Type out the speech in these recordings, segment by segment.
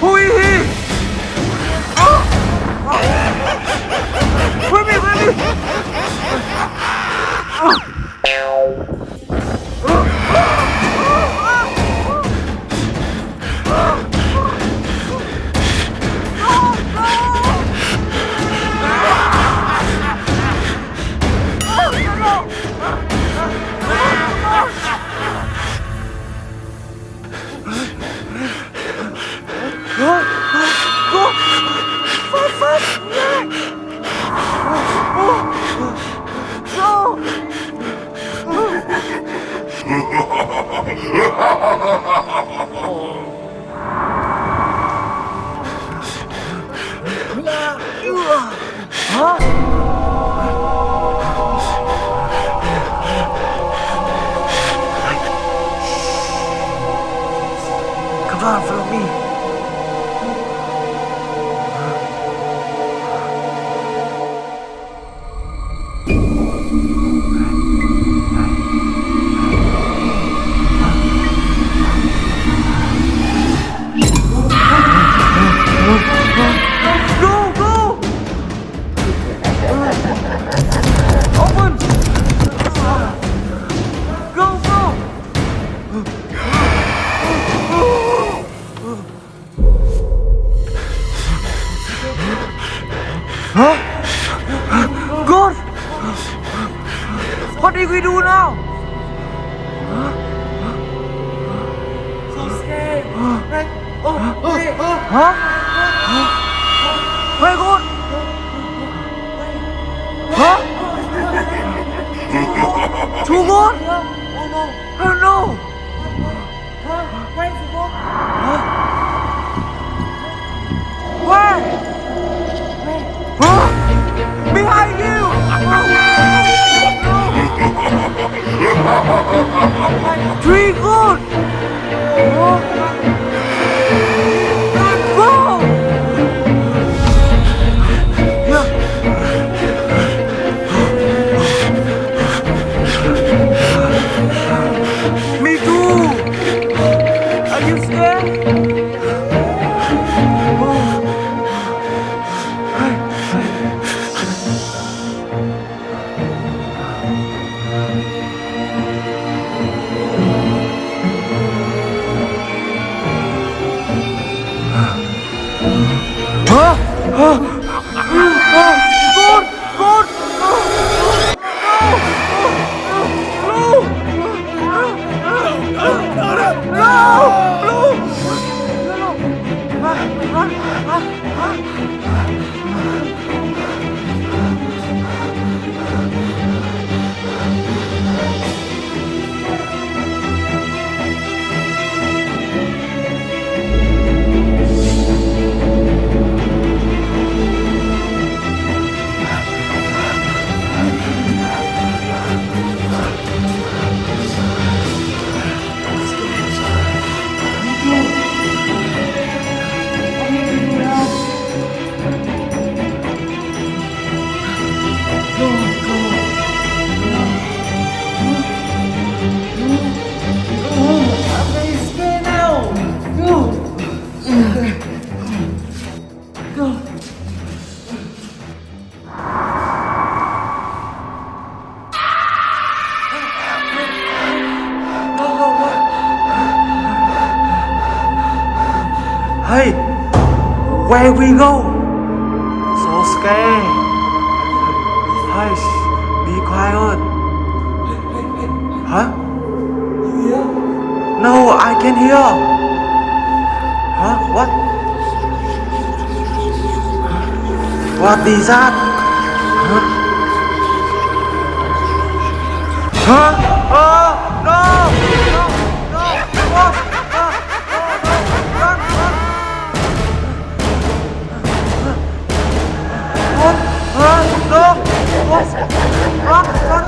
Who is he? Wait me. Come on, follow me. God! What did we do now? So scared. Right? Hey. Huh? Very good. Huh? Too good? Oh no. Oh no. Where's the book? Where? Huh? Behind you! Three good! Go! Me too! Are you scared? Hey, where we go? So scared. Hush, be quiet. Huh? You hear? No, I can hear. Huh? What? What is that? Huh? Huh? Oh, no! No! No! What? Run! What? No! What? Run!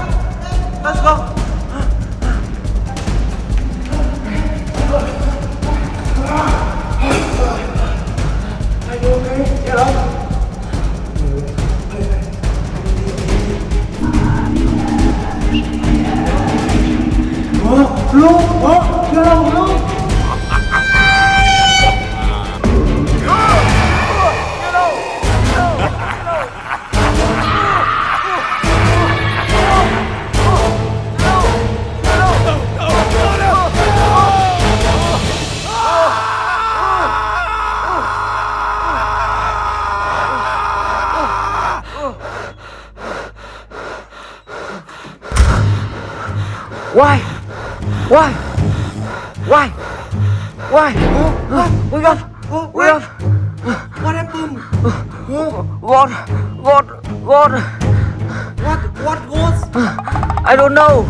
Why? Why? Why? Why? Wake up! Wake up! What happened? God! God! God! What goes? I don't know.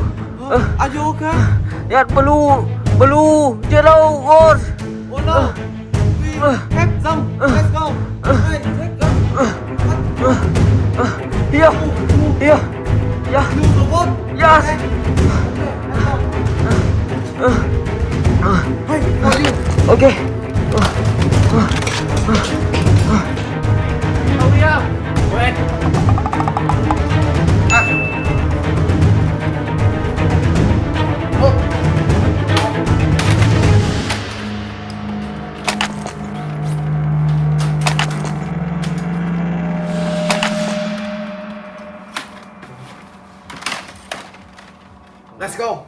Are you okay? That blue, yellow, God! Oh no! We have some. Let's go. Hey, take them. Here! Here! Yeah! You the what? Yes! Hey, for you. Okay. Hurry up. Wait. Let's go.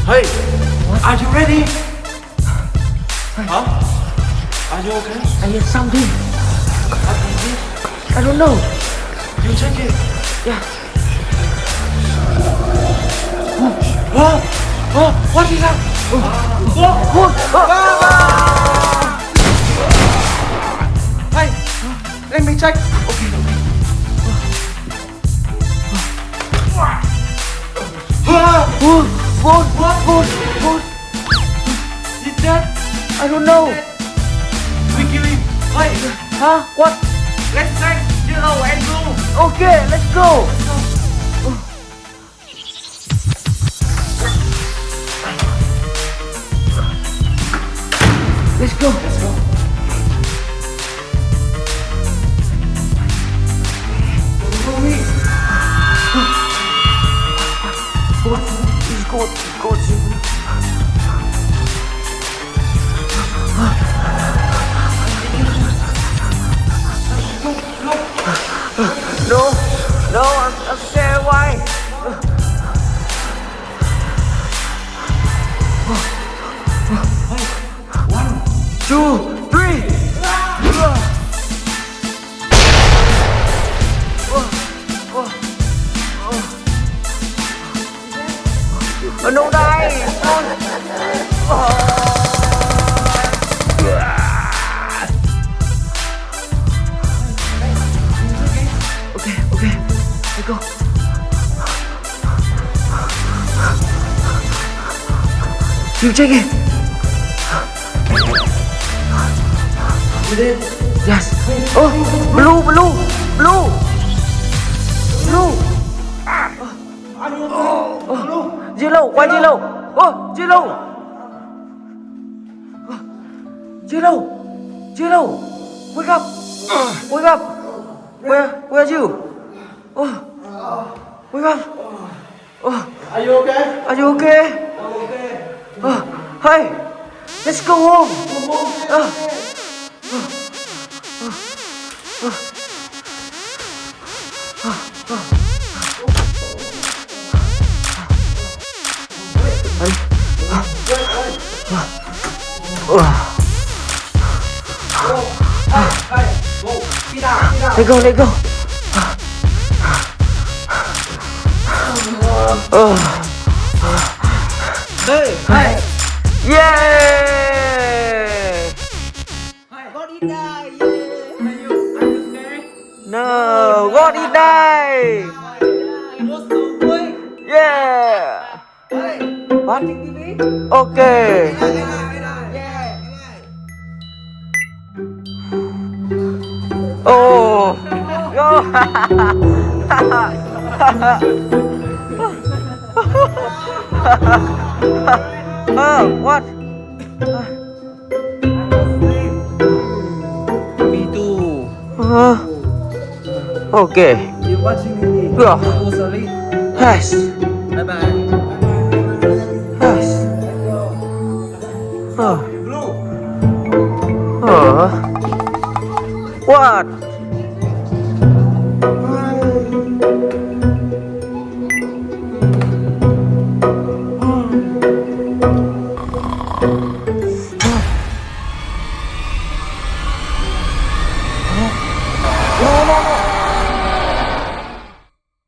Hey, are you ready? Huh? Are you okay? I hear something. What is it? I don't know. You check it. Yeah. What is that? Hey, let me check. Okay. What? Is that? I don't know. We kill him. Hey, Huh? What? let's check yellow and blue. Okay, let's go. Let's go. Let's go. Follow me. He's good. No, I'm scared. Why? 1, 2, 3. No, die. Okay. Let's go. You check it. You did? Yes. Oh, blue. Are you okay? Blue. Yellow. Why yellow? Oh, yellow. Wake up. Where are you? Oh, wake up. Oh, Are you okay? are you okay? I'm okay. Hey, let's go home. Let go. Hey. Yay! God did die. Are you scared? No, God he died. It was so quick. Yeah. Hey. What? Watching TV? Okay. Yeah. Oh. What? Me too. Okay. You watching TV? Yeah. Go sleep. Yes. Bye bye. Yes. Blue. What?